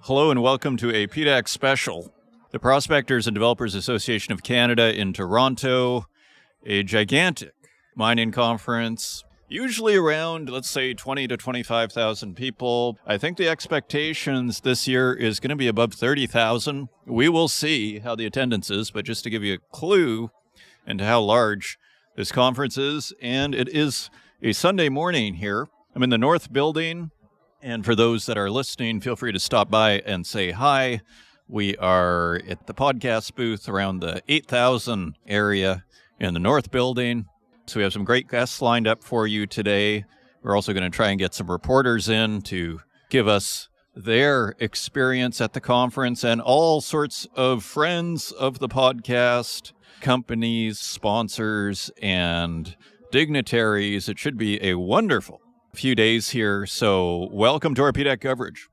Hello and welcome to a PDAC special. The Prospectors and Developers Association of Canada in Toronto, a gigantic mining conference, usually around, let's say, 20 to 25,000 people. I think the expectations this year is going to be above 30,000. We will see how the attendance is, but just to give you a clue into how large this conference is, and it is a Sunday morning here. I'm in the North Building. And for those that are listening, feel free to stop by and say hi. We are at the podcast booth around the 8,000 area in the North Building. So we have some great guests lined up for you today. We're also going to try and get some reporters in to give us their experience at the conference, and all sorts of friends of the podcast, companies, sponsors, and dignitaries. It should be a wonderful few days here, so welcome to our PDAC coverage.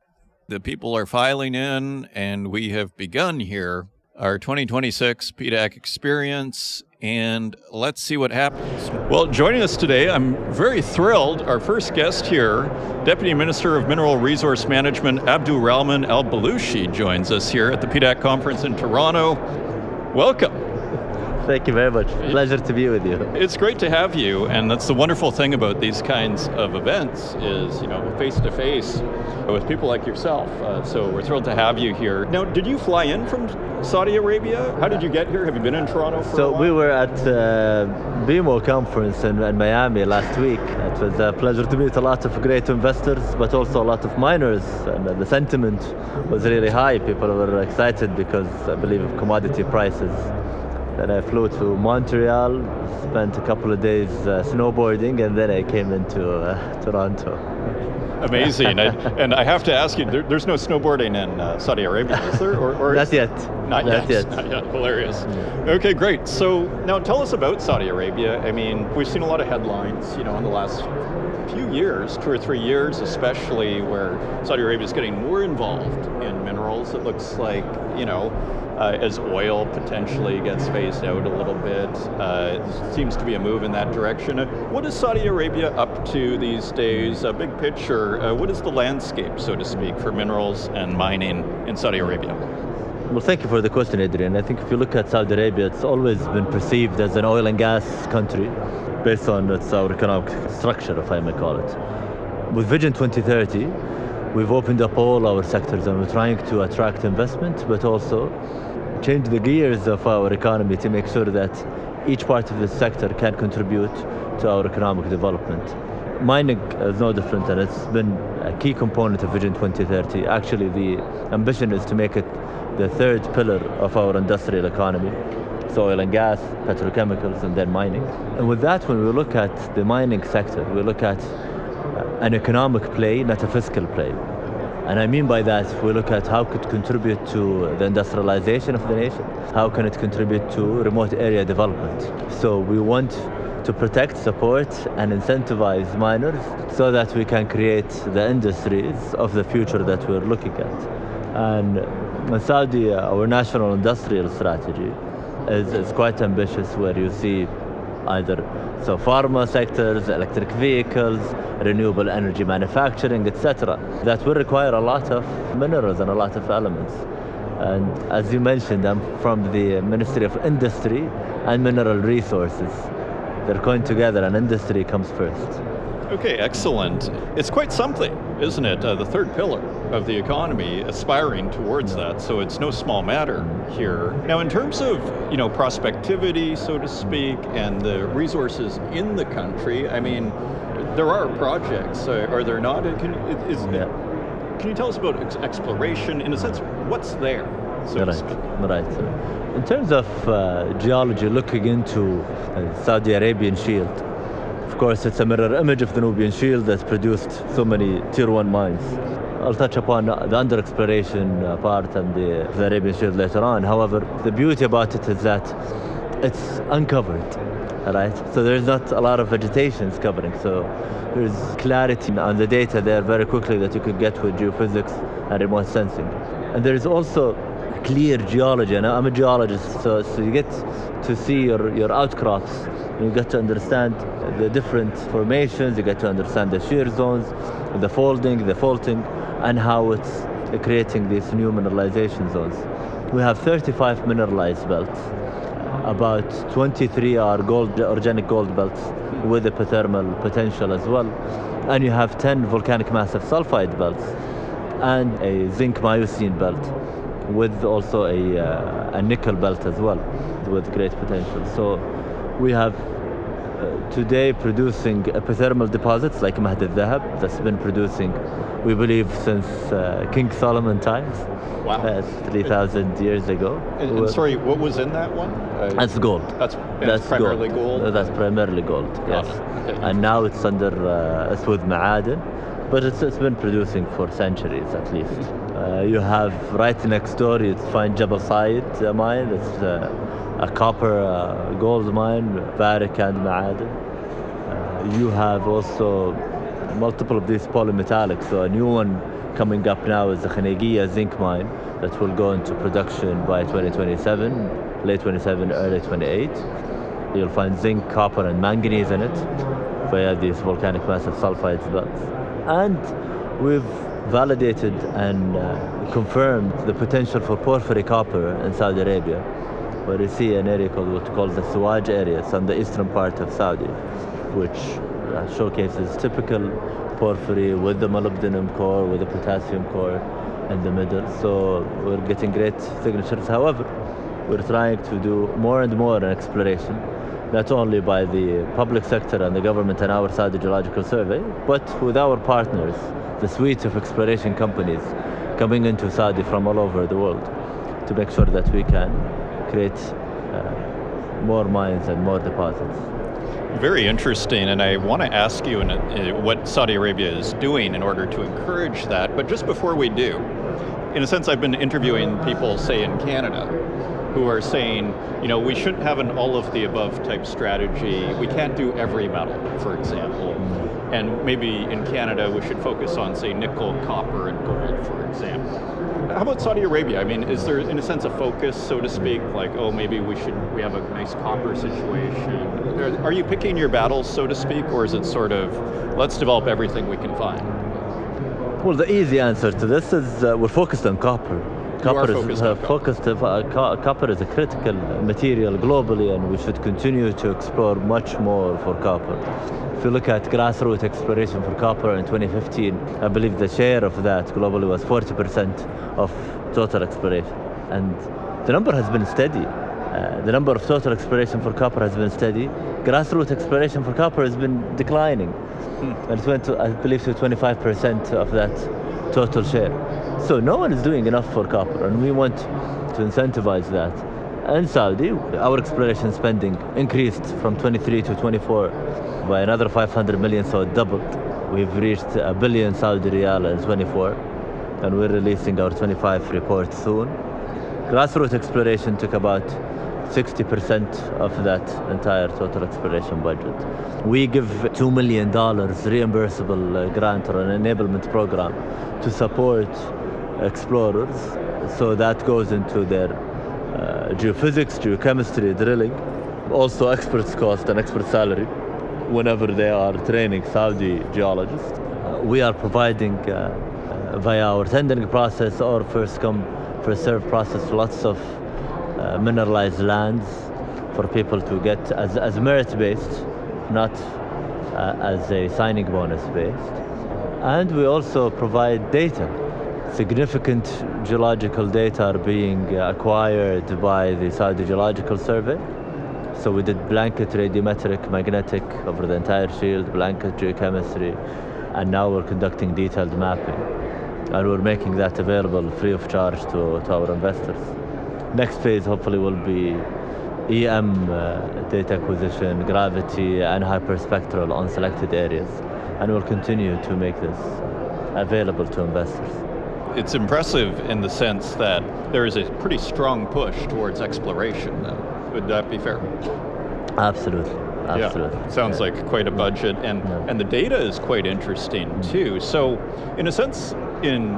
The people are filing in, and we have begun here our 2026 PDAC experience, and let's see what happens. Well, joining us today, I'm very thrilled, our first guest here, Deputy Minister of Mineral Resource Management, Abdulrahman Al Belushi, joins us here at the PDAC conference in Toronto. Welcome. Thank you very much. Pleasure to be with you. It's great to have you, and that's the wonderful thing about these kinds of events is, face-to-face with people like yourself. So we're thrilled to have you here. Now, did you fly in from Saudi Arabia? How did you get here? Have you been in Toronto for a while? We were at BMO conference in Miami last week. It was a pleasure to meet a lot of great investors, but also a lot of miners, and the sentiment was really high. People were excited because, I believe, of commodity prices. Then I flew to Montreal, spent a couple of days snowboarding, and then I came into Toronto. Amazing. And I have to ask you, there's no snowboarding in Saudi Arabia, is there? Or Not yet. Not yet. Hilarious. Okay, great. So now tell us about Saudi Arabia. I mean, we've seen a lot of headlines, in the last few years, 2 or 3 years especially, where Saudi Arabia is getting more involved in minerals. It looks like, as oil potentially gets phased out a little bit, it seems to be a move in that direction. What is Saudi Arabia up to these days? A big picture, what is the landscape, so to speak, for minerals and mining in Saudi Arabia? Well, thank you for the question, Adrian. I think if you look at Saudi Arabia, it's always been perceived as an oil and gas country based on our economic structure, if I may call it. With Vision 2030, we've opened up all our sectors, and we're trying to attract investment, but also change the gears of our economy to make sure that each part of the sector can contribute to our economic development. Mining is no different, and it's been a key component of Vision 2030. Actually, the ambition is to make it the third pillar of our industrial economy. So oil and gas, petrochemicals, and then mining. And with that, when we look at the mining sector, we look at an economic play, not a fiscal play. And I mean by that, we look at how it could contribute to the industrialization of the nation, how can it contribute to remote area development. So we want to protect, support, and incentivize miners so that we can create the industries of the future that we're looking at. And in Saudi, our national industrial strategy is quite ambitious, where you see either pharma sectors, electric vehicles, renewable energy manufacturing, etc. That will require a lot of minerals and a lot of elements. And as you mentioned, I'm from the Ministry of Industry and Mineral Resources. They're going together, and industry comes first. Okay, excellent. It's quite something, isn't it? The third pillar of the economy, aspiring towards that. So it's no small matter here. Now, in terms of, prospectivity, so to speak, and the resources in the country, I mean, there are projects, are there not? Can you tell us about exploration? In a sense, what's there, so to speak? Right. In terms of geology, looking into Saudi Arabian Shield, of course, it's a mirror image of the Nubian Shield that produced so many Tier 1 mines. I'll touch upon the under-exploration part and the Arabian Shield later on. However, the beauty about it is that it's uncovered, right? So there's not a lot of vegetation covering. So there's clarity on the data there very quickly that you could get with geophysics and remote sensing. And there is also clear geology, and I'm a geologist, so you get to see your outcrops. You get to understand the different formations, you get to understand the shear zones, the folding, the faulting, and how it's creating these new mineralization zones. We have 35 mineralized belts. About 23 are organic gold belts with epithermal potential as well. And you have 10 volcanic massive sulfide belts and a zinc miocene belt with also a nickel belt as well with great potential. So we have today producing epithermal deposits like Mahd al-Dhahab that's been producing, we believe, since King Solomon times. Wow. That's 3,000 years ago. And sorry, what was in that one? That's gold. That's primarily gold? That's primarily gold, yes. Okay. And now it's under, it's with ma'aden, but it's been producing for centuries at least. You have right next door, you find Jabal Sayed mine. It's a copper gold mine, barik and ma'aden. You have also multiple of these polymetallics. So a new one coming up now is the Khanegiya zinc mine that will go into production by 2027, late 27, early 28. You'll find zinc, copper and manganese in it via these volcanic massive sulfides belts. And we've validated and confirmed the potential for porphyry copper in Saudi Arabia, where you see an area called what's called the Suwaj area. It's on the eastern part of Saudi, which showcases typical porphyry with the molybdenum core, with the potassium core in the middle. So we're getting great signatures. However, we're trying to do more and more in exploration, not only by the public sector and the government and our Saudi Geological Survey, but with our partners, the suite of exploration companies coming into Saudi from all over the world to make sure that we can create more mines and more deposits. Very interesting, and I want to ask you what Saudi Arabia is doing in order to encourage that. But just before we do, in a sense, I've been interviewing people, say, in Canada, who are saying, we shouldn't have an all-of-the-above type strategy. We can't do every metal, for example. And maybe in Canada, we should focus on, say, nickel, copper, and gold, for example. How about Saudi Arabia? I mean, is there, in a sense, a focus, so to speak, like, maybe we have a nice copper situation? Are you picking your battles, so to speak, or is it sort of, let's develop everything we can find? Well, the easy answer to this is we're focused on copper. Copper is a critical material globally, and we should continue to explore much more for copper. If you look at grassroots exploration for copper in 2015, I believe the share of that globally was 40% of total exploration. And the number has been steady. The number of total exploration for copper has been steady. Grassroots exploration for copper has been declining. And it went to, I believe, to 25% of that total share. So no one is doing enough for copper, and we want to incentivize that. In Saudi, our exploration spending increased from 23 to 24 by another 500 million, so it doubled. We've reached 1 billion Saudi riyal in 24, and we're releasing our 25 report soon. Grassroots exploration took about 60% of that entire total exploration budget. We give $2 million reimbursable grant or an enablement program to support explorers. So that goes into their geophysics, geochemistry, drilling, also experts cost and expert salary whenever they are training Saudi geologists. We are providing via our tendering process or first come, first serve process lots of mineralized lands for people to get as merit-based, not as a signing bonus based. And we also provide data. Significant geological data are being acquired by the Saudi Geological Survey. So we did blanket radiometric magnetic over the entire shield, blanket geochemistry, and now we're conducting detailed mapping. And we're making that available free of charge to our investors. Next phase hopefully will be EM data acquisition, gravity, and hyperspectral on selected areas. And we'll continue to make this available to investors. It's impressive in the sense that there is a pretty strong push towards exploration, though. Would that be fair? Absolutely. Yeah, sounds like quite a budget, and the data is quite interesting too. So, in a sense, in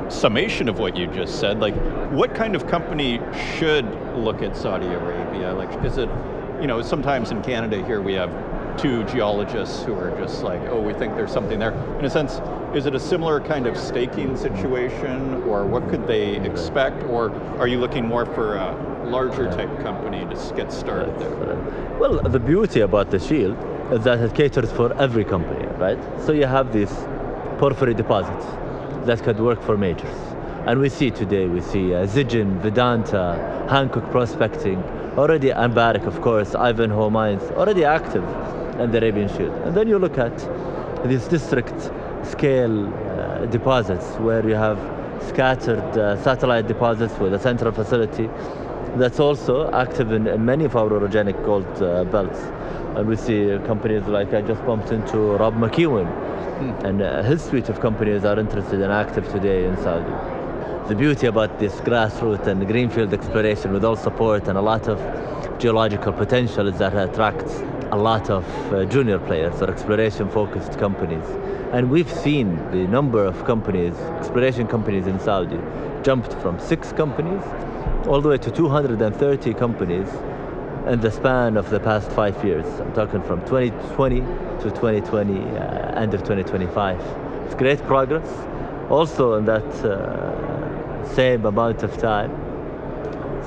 summation of what you just said, like, what kind of company should look at Saudi Arabia? Like, is it, sometimes in Canada here we have two geologists who are just like, we think there's something there. In a sense, Is it a similar kind of staking situation, or what could they expect, or are you looking more for a larger type company to get started there? Well, the beauty about the Shield is that it caters for every company, right? So you have these porphyry deposits that could work for majors. And we see Zijin, Vedanta, Hankook Prospecting, already Ambarak, of course, Ivanhoe Mines, already active in the Arabian Shield. And then you look at these district scale deposits where you have scattered satellite deposits with a central facility that's also active in many of our orogenic gold belts. And we see companies like, I just bumped into Rob McEwen, and his suite of companies are interested and active today in Saudi. The beauty about this grassroots and greenfield exploration with all support and a lot of geological potential is that it attracts a lot of junior players or exploration-focused companies. And we've seen the number of companies, exploration companies in Saudi, jumped from 6 companies all the way to 230 companies in the span of the past 5 years. I'm talking from 2020 to 2020, end of 2025. It's great progress. Also in that same amount of time,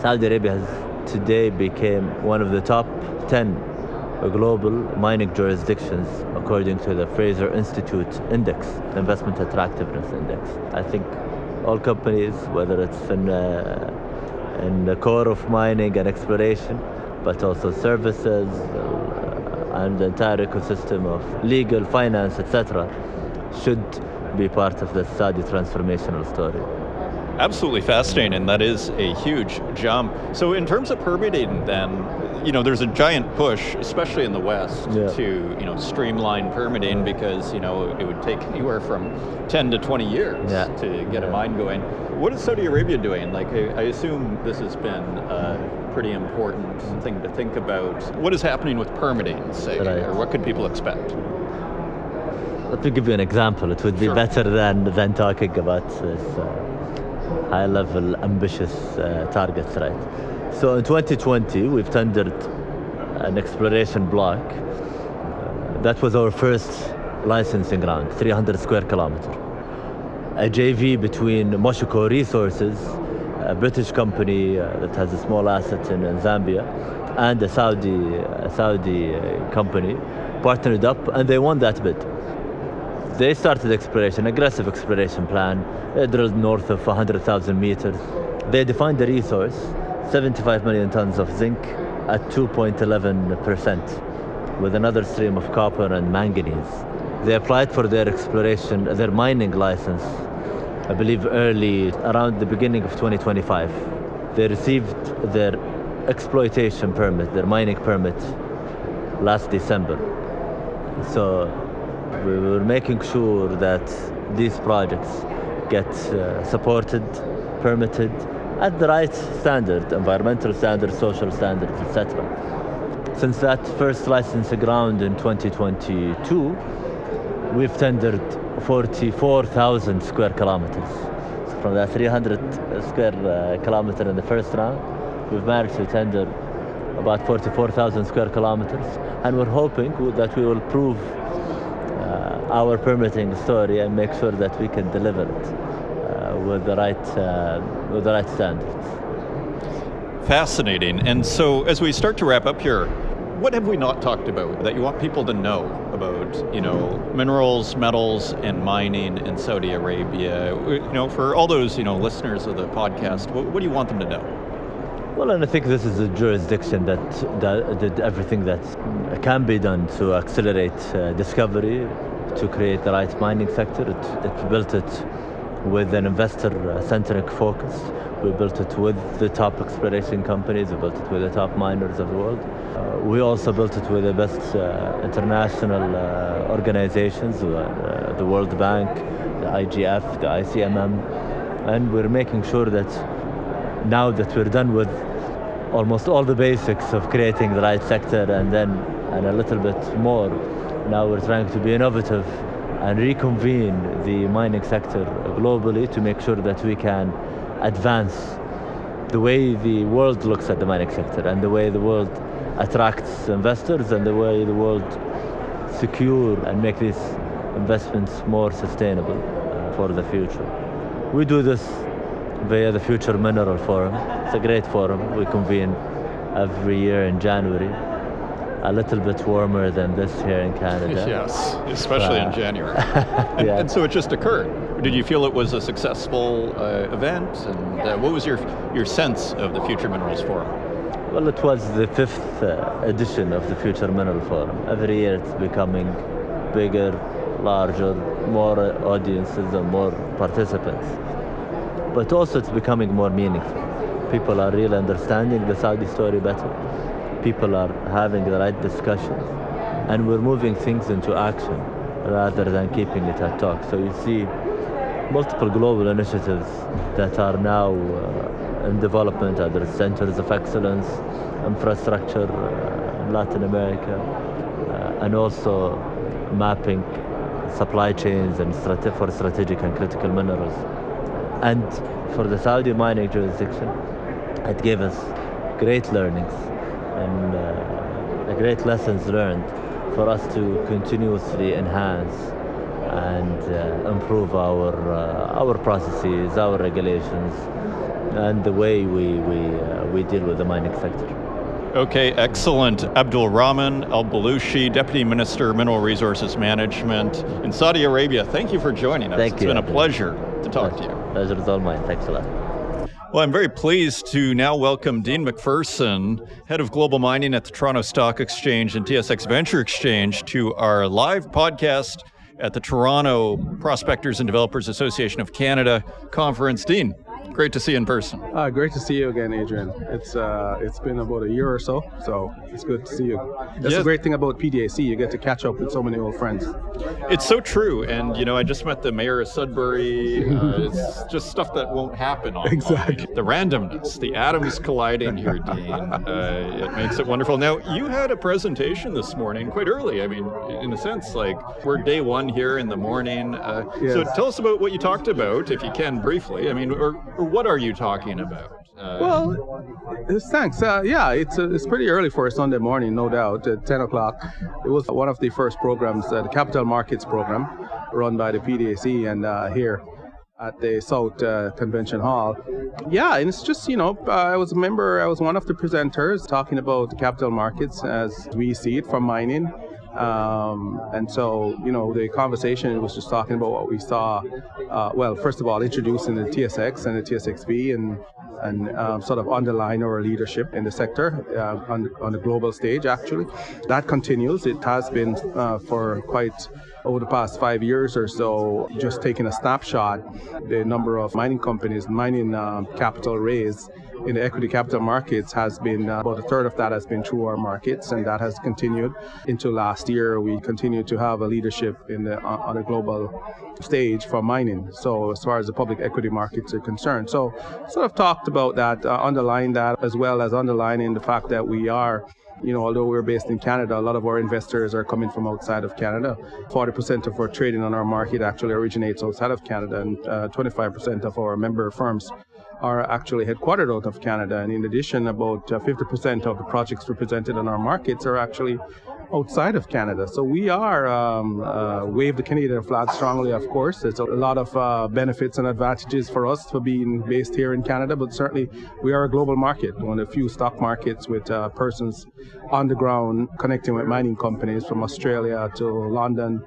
Saudi Arabia has today became one of the top 10 global mining jurisdictions according to the Fraser Institute Index, Investment Attractiveness Index. I think all companies, whether it's in the core of mining and exploration, but also services and the entire ecosystem of legal, finance, etc., should be part of the Saudi transformational story. Absolutely fascinating, and that is a huge jump. So in terms of permitting then, there's a giant push, especially in the West, to, streamline permitting because, it would take anywhere from 10 to 20 years to get a mine going. What is Saudi Arabia doing? Like, I assume this has been a pretty important thing to think about. What is happening with permitting, say, or what could people expect? Let me give you an example. It would be better than talking about this high-level, ambitious targets, right? So in 2020, we've tendered an exploration block. That was our first licensing round, 300 square kilometer. A JV between Moshoko Resources, a British company that has a small asset in Zambia, and a Saudi company partnered up, and they won that bid. They started exploration, aggressive exploration plan. They drilled north of 100,000 meters. They defined the resource, 75 million tons of zinc at 2.11%, with another stream of copper and manganese. They applied for their mining license, I believe around the beginning of 2025. They received their exploitation permit, their mining permit, last December. So we were making sure that these projects get supported, permitted at the right standard, environmental standards, social standards, etc. Since that first licensing round in 2022, we've tendered 44,000 square kilometers. So from that 300 square kilometer in the first round, we've managed to tender about 44,000 square kilometers, and we're hoping that we will prove our permitting story and make sure that we can deliver it with the right standards. Fascinating. And so as we start to wrap up here, what have we not talked about that you want people to know about, minerals, metals, and mining in Saudi Arabia? For all those, listeners of the podcast, what do you want them to know? Well, and I think this is a jurisdiction that did everything that can be done to accelerate discovery, to create the right mining sector. It built it with an investor-centric focus. We built it with the top exploration companies. We built it with the top miners of the world. We also built it with the best international organizations, the World Bank, the IGF, the ICMM, and we're making sure that now that we're done with almost all the basics of creating the right sector and a little bit more, now we're trying to be innovative and reconvene the mining sector globally to make sure that we can advance the way the world looks at the mining sector and the way the world attracts investors and the way the world secure and make this investments more sustainable for the future. We do this via the Future Mineral Forum. It's a great forum. We convene every year in January. A little bit warmer than this here in Canada. Yes, especially in January. Yeah. And so it just occurred. Did you feel it was a successful event? And what was your sense of the Future Minerals Forum? Well, it was the 5th edition of the Future Mineral Forum. Every year it's becoming bigger, larger, more audiences and more participants. But also it's becoming more meaningful. People are really understanding the Saudi story better. People are having the right discussions, and we're moving things into action rather than keeping it at talk. So you see multiple global initiatives that are now in development, either centers of excellence, infrastructure in Latin America, and also mapping supply chains and for strategic and critical minerals. And for the Saudi mining jurisdiction, it gave us great learnings and great lessons learned for us to continuously enhance and improve our processes, our regulations, and the way we deal with the mining sector. Okay, excellent. Abdulrahman Al Belushi, Deputy Minister, Mineral Resources Management in Saudi Arabia. Thank you for joining us. Thank you. It's been a pleasure to talk to you. Pleasure is all mine. Thanks a lot. Well, I'm very pleased to now welcome Dean McPherson, Head of Global Mining at the Toronto Stock Exchange and TSX Venture Exchange, to our live podcast at the Toronto Prospectors and Developers Association of Canada conference. Dean, great to see you in person. Great to see you again, Adrian. It's been about a year or so it's good to see you. That's the great thing about PDAC. You get to catch up with so many old friends. It's so true. And, I just met the mayor of Sudbury. It's just stuff that won't happen online. Exactly. The randomness, the atoms colliding here, Dean. It makes it wonderful. Now, you had a presentation this morning quite early. I mean, in a sense, like, we're day one here in the morning. Yes. So tell us about what you talked about, if you can, briefly. I mean, or what are you talking about? Thanks. It's pretty early for a Sunday morning, no doubt, at 10 o'clock. It was one of the first programs, the Capital Markets program, run by the PDAC and here at the South Convention Hall. Yeah, and it's just, I was one of the presenters talking about the capital markets as we see it from mining. And so, the conversation was just talking about what we saw. First of all, introducing the TSX and the TSXV and sort of underline our leadership in the sector on the global stage, actually. That continues. It has been for quite over the past 5 years or so, just taking a snapshot, the number of mining companies, mining capital raised in the equity capital markets has been about a third of that has been through our markets, and that has continued into last year. We continue to have a leadership on a global stage for mining. So as far as the public equity markets are concerned, so sort of talked about that, underlying that, as well as underlining the fact that we are, although we're based in Canada, a lot of our investors are coming from outside of Canada. 40% of our trading on our market actually originates outside of Canada, and 25% of our member firms are actually headquartered out of Canada. And in addition, about 50% of the projects represented on our markets are actually outside of Canada. So we are wave the Canadian flag strongly, of course. There's a lot of benefits and advantages for us for being based here in Canada, but certainly we are a global market, one of the few stock markets with persons on the ground connecting with mining companies from Australia to London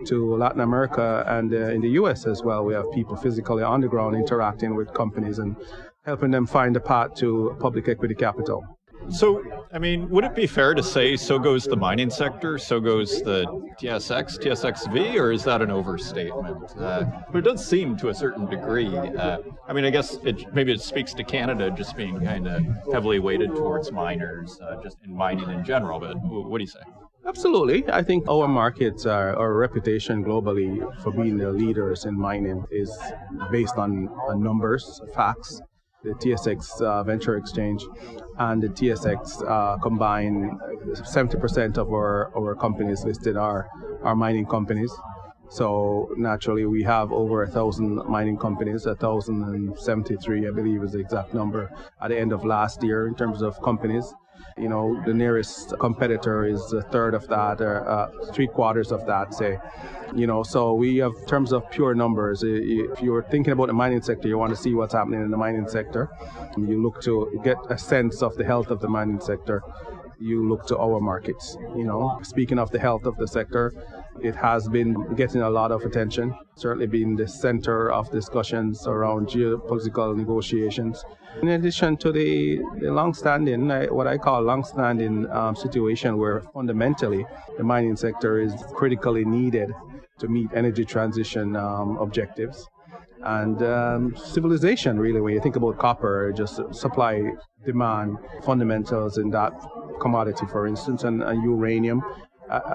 to Latin America, and in the US as well. We have people physically on the ground interacting with companies and helping them find a path to public equity capital. So, I mean, would it be fair to say so goes the mining sector, so goes the TSX, TSXV, or is that an overstatement? But it does seem to a certain degree. I guess maybe it speaks to Canada just being kind of heavily weighted towards miners, just in mining in general, but what do you say? Absolutely. I think our markets, our reputation globally for being the leaders in mining is based on numbers, facts. The TSX Venture Exchange and the TSX combined 70% of our companies listed are mining companies. So naturally, we have over 1,000 mining companies, 1,073, I believe is the exact number, at the end of last year in terms of companies. The nearest competitor is a third of that, or 3/4 of that, say. So we have, in terms of pure numbers, if you're thinking about the mining sector, you want to see what's happening in the mining sector. You look to get a sense of the health of the mining sector. You look to our markets. Speaking of the health of the sector, it has been getting a lot of attention, certainly being the center of discussions around geopolitical negotiations. In addition to the long-standing, what I call long-standing situation where fundamentally the mining sector is critically needed to meet energy transition objectives. And civilization, really, when you think about copper, just supply, demand, fundamentals in that commodity, for instance, and uranium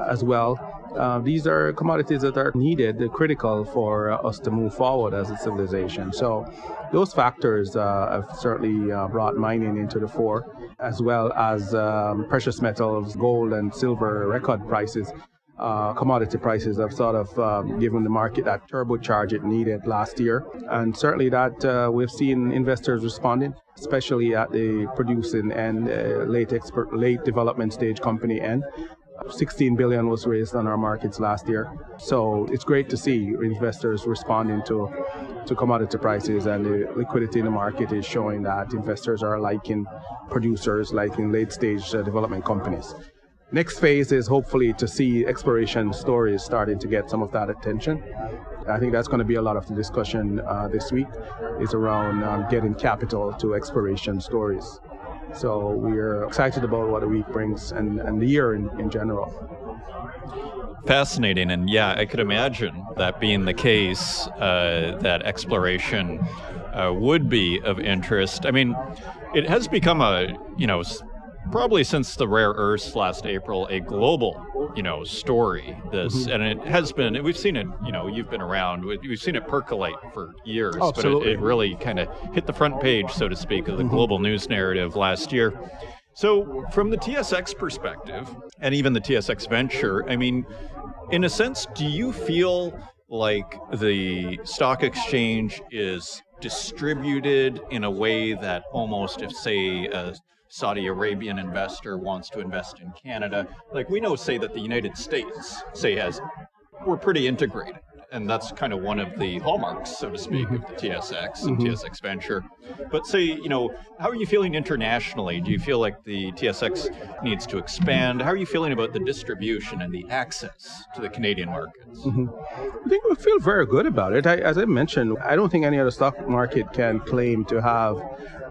as well. These are commodities that are needed, critical for us to move forward as a civilization. So those factors have certainly brought mining into the fore, as well as precious metals, gold and silver record prices. Commodity prices have sort of given the market that turbocharge it needed last year. And certainly that we've seen investors responding, especially at the producing and late development stage company end. 16 billion was raised on our markets last year. So it's great to see investors responding to commodity prices, and the liquidity in the market is showing that investors are liking producers, liking late stage development companies. Next phase is hopefully to see exploration stories starting to get some of that attention. I think that's going to be a lot of the discussion this week, is around getting capital to exploration stories. So we're excited about what the week brings and the year in general. Fascinating. And yeah, I could imagine that being the case, that exploration would be of interest. I mean, it has become probably since the rare earths last April, a global, story. This, and it has been. We've seen it. You've been around. We've seen it percolate for years, but it really kind of hit the front page, so to speak, of the global news narrative last year. So, from the TSX perspective, and even the TSX venture, I mean, in a sense, do you feel like the stock exchange is distributed in a way that almost, if say Saudi Arabian investor wants to invest in Canada, like we know, say that the United States, we're pretty integrated. And that's kind of one of the hallmarks, so to speak, of the TSX and TSX venture. But say, how are you feeling internationally? Do you feel like the TSX needs to expand? How are you feeling about the distribution and the access to the Canadian markets? I think we feel very good about it. As I mentioned, I don't think any other stock market can claim to have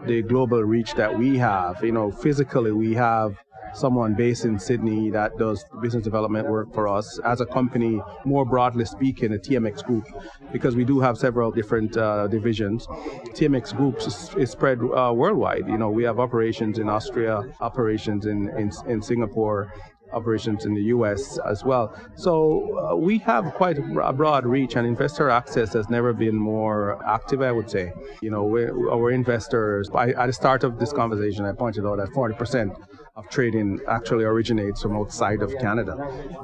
the global reach that we have. Physically, we have someone based in Sydney that does business development work for us. As a company, more broadly speaking, a TMX Group, because we do have several different divisions. TMX Group is spread worldwide. We have operations in Austria, operations in Singapore, operations in the U.S. as well. So we have quite a broad reach, and investor access has never been more active, I would say. Our investors, at the start of this conversation, I pointed out that 40% of trading actually originates from outside of Canada.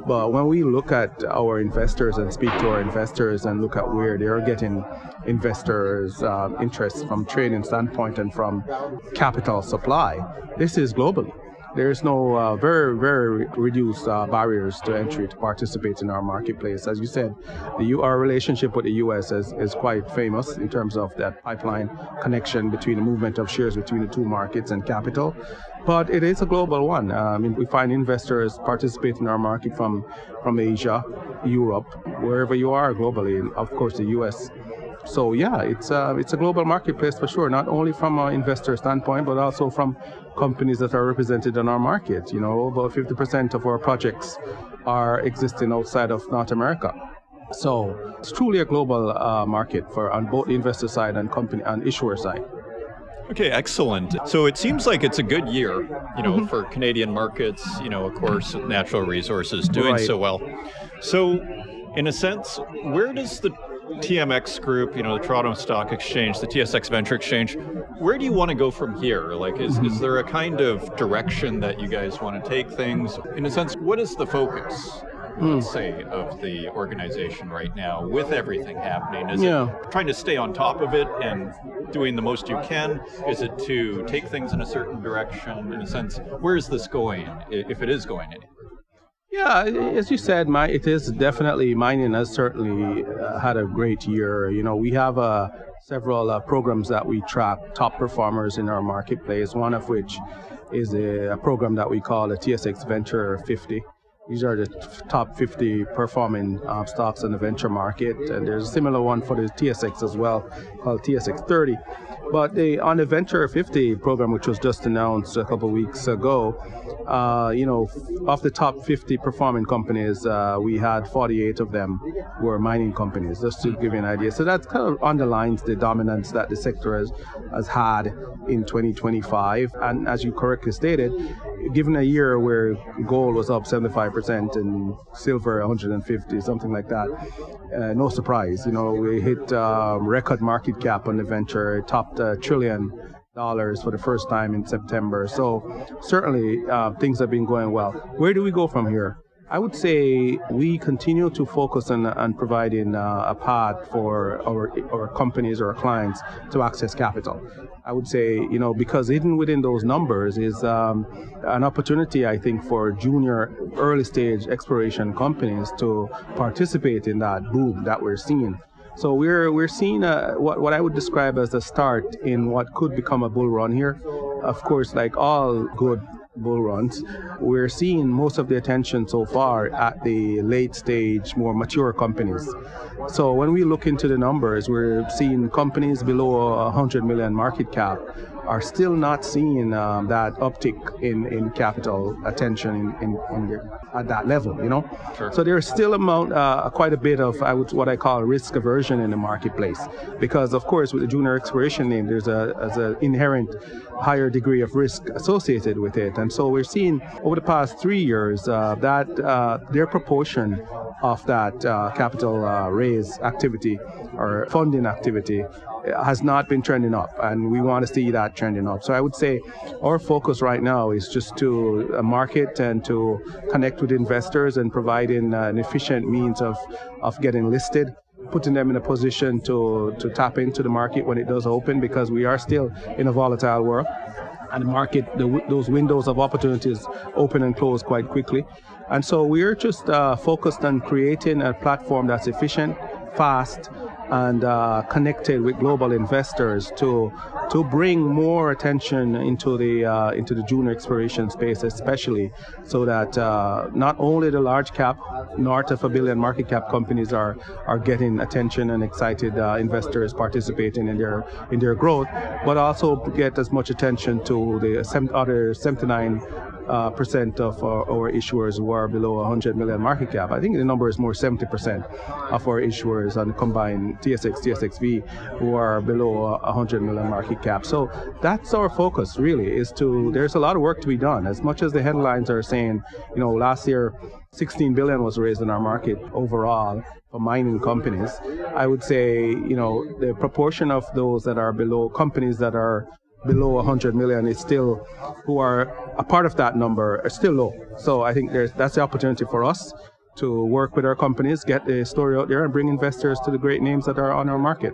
But when we look at our investors and speak to our investors and look at where they're getting investors' interest from trading standpoint and from capital supply, this is globally. There's no very, very reduced barriers to entry to participate in our marketplace. As you said, our relationship with the U.S. is quite famous in terms of that pipeline connection between the movement of shares between the two markets and capital. But it is a global one. We find investors participate in our market from Asia, Europe, wherever you are globally, and of course the U.S. So yeah, it's a global marketplace for sure, not only from an investor standpoint, but also from companies that are represented in our market. About 50% of our projects are existing outside of North America. So it's truly a global market on both the investor side and company and issuer side. Okay, excellent. So it seems like it's a good year, for Canadian markets, of course, with natural resources doing so well. So in a sense, where does the TMX Group, the Toronto Stock Exchange, the TSX Venture Exchange, where do you want to go from here? Like, is there a kind of direction that you guys want to take things? In a sense, what is the focus let's say, of the organization right now with everything happening? Is it trying to stay on top of it and doing the most you can? Is it to take things in a certain direction? In a sense, where is this going, if it is going anywhere? Yeah, as you said, it is definitely, mining has certainly had a great year. We have several programs that we track top performers in our marketplace, one of which is a program that we call the TSX Venture 50. These are the top 50 performing stocks in the venture market. And there's a similar one for the TSX as well, called TSX 30. But on the Venture 50 program, which was just announced a couple of weeks ago, of the top 50 performing companies, we had 48 of them were mining companies, just to give you an idea. So that kind of underlines the dominance that the sector has had in 2025. And as you correctly stated, given a year where gold was up 75% and silver 150, something like that, no surprise. We hit record market cap on the venture, topped $1 trillion for the first time in September. So certainly things have been going well. Where do we go from here? I would say we continue to focus on providing a path for our companies or our clients to access capital. I would say, because hidden within those numbers is an opportunity, I think, for junior early stage exploration companies to participate in that boom that we're seeing. So we're seeing what I would describe as a start in what could become a bull run here. Of course, like all good bull runs, we're seeing most of the attention so far at the late stage, more mature companies. So when we look into the numbers, we're seeing companies below 100 million market cap are still not seeing that uptick in capital attention at that level, Sure. So there's still quite a bit of what I call risk aversion in the marketplace, because of course with the junior exploration name, there's an inherent higher degree of risk associated with it. And so we're seeing over the past 3 years that their proportion of that capital raise activity or funding activity has not been trending up, and we want to see that trending up. So I would say our focus right now is just to market and to connect with investors and providing an efficient means of getting listed, putting them in a position to tap into the market when it does open, because we are still in a volatile world. And the market, those windows of opportunities open and close quite quickly. And so we're just focused on creating a platform that's efficient, fast, and connected with global investors to bring more attention into the junior exploration space, especially, so that not only the large cap, north of $1 billion market cap companies are getting attention and excited investors participating in their growth, but also get as much attention to the other 79% of our issuers who are below 100 million market cap. I think the number is more 70% of our issuers on the combined TSX, TSXV who are below 100 million market cap. So that's our focus, really, there's a lot of work to be done. As much as the headlines are saying, last year 16 billion was raised in our market overall for mining companies, I would say, the proportion of those that are companies that are below 100 million is still, who are a part of that number, are still low. So I think that's the opportunity for us to work with our companies, get the story out there, and bring investors to the great names that are on our market.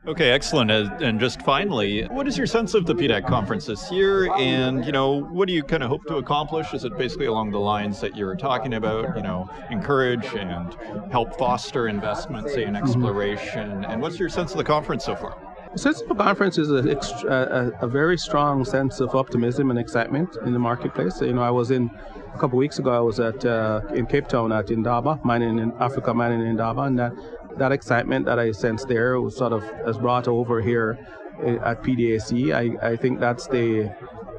Okay, excellent. And just finally, what is your sense of the PDAC conference this year? And, what do you kind of hope to accomplish? Is it basically along the lines that you were talking about, encourage and help foster investment, say, in exploration? And what's your sense of the conference so far? The sense of the conference is a very strong sense of optimism and excitement in the marketplace. I was a couple of weeks ago, I was in Cape Town at Indaba, mining in Africa, mining in Indaba, and that excitement that I sensed there was sort of as brought over here at PDAC. I think that's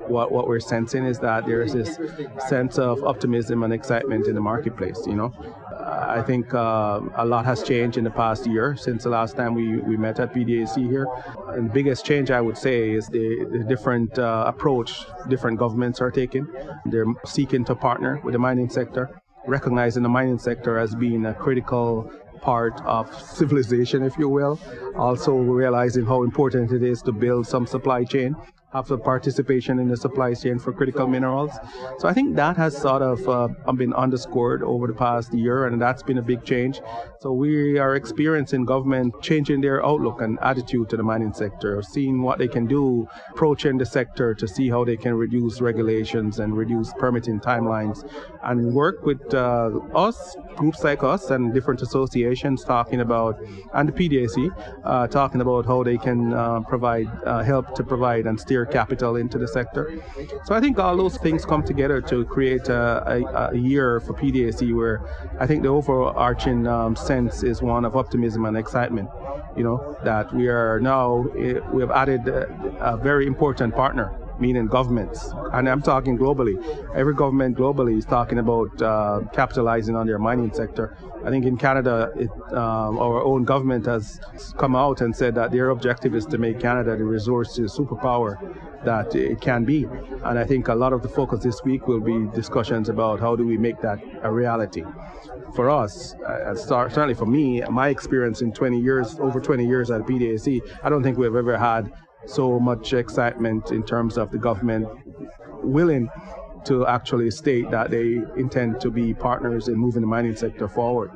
what we're sensing, is that there is this sense of optimism and excitement in the marketplace. I think a lot has changed in the past year since the last time we met at PDAC here. And the biggest change, I would say, is the different approach different governments are taking. They're seeking to partner with the mining sector, recognizing the mining sector as being a critical part of civilization, if you will. Also realizing how important it is to build some supply chain have the participation in the supply chain for critical minerals. So I think that has sort of been underscored over the past year, and that's been a big change. So we are experiencing government changing their outlook and attitude to the mining sector, seeing what they can do, approaching the sector to see how they can reduce regulations and reduce permitting timelines, and work with us, groups like us and different associations talking about, and the PDAC, talking about how they can help to provide and steer capital into the sector. So I think all those things come together to create a year for PDAC where I think the overarching sense is one of optimism and excitement. That we have added a very important partner, meaning governments. And I'm talking globally. Every government globally is talking about capitalizing on their mining sector. I think in Canada, our own government has come out and said that their objective is to make Canada the resources superpower that it can be. And I think a lot of the focus this week will be discussions about how do we make that a reality. For us, certainly for me, my experience in over 20 years at PDAC, I don't think we've ever had so much excitement in terms of the government willing to actually state that they intend to be partners in moving the mining sector forward.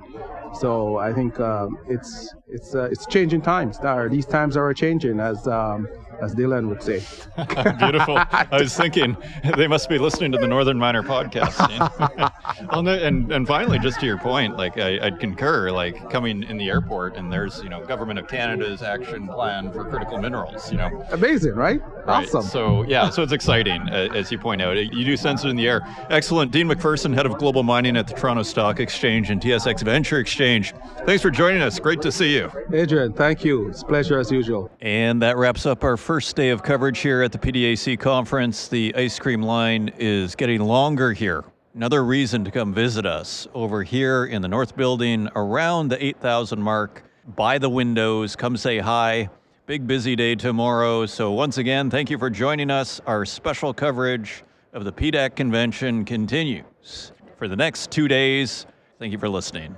So I think it's changing times. These times are changing, as Dylan would say. Beautiful. I was thinking they must be listening to the Northern Miner podcast. And finally, just to your point, like I'd concur, like coming in the airport and there's, Government of Canada's action plan for critical minerals, Amazing, right? Awesome. So it's exciting, as you point out. You do sense it in the air. Excellent. Dean McPherson, Head of Global Mining at the Toronto Stock Exchange and TSX Venture Exchange. Thanks for joining us. Great to see you. Adrian, thank you. It's a pleasure as usual. And that wraps up our first day of coverage here at the PDAC conference. The ice cream line is getting longer here. Another reason to come visit us over here in the North Building around the 8,000 mark. By the windows, come say hi. Big busy day tomorrow. So once again, thank you for joining us. Our special coverage of the PDAC convention continues for the next 2 days. Thank you for listening.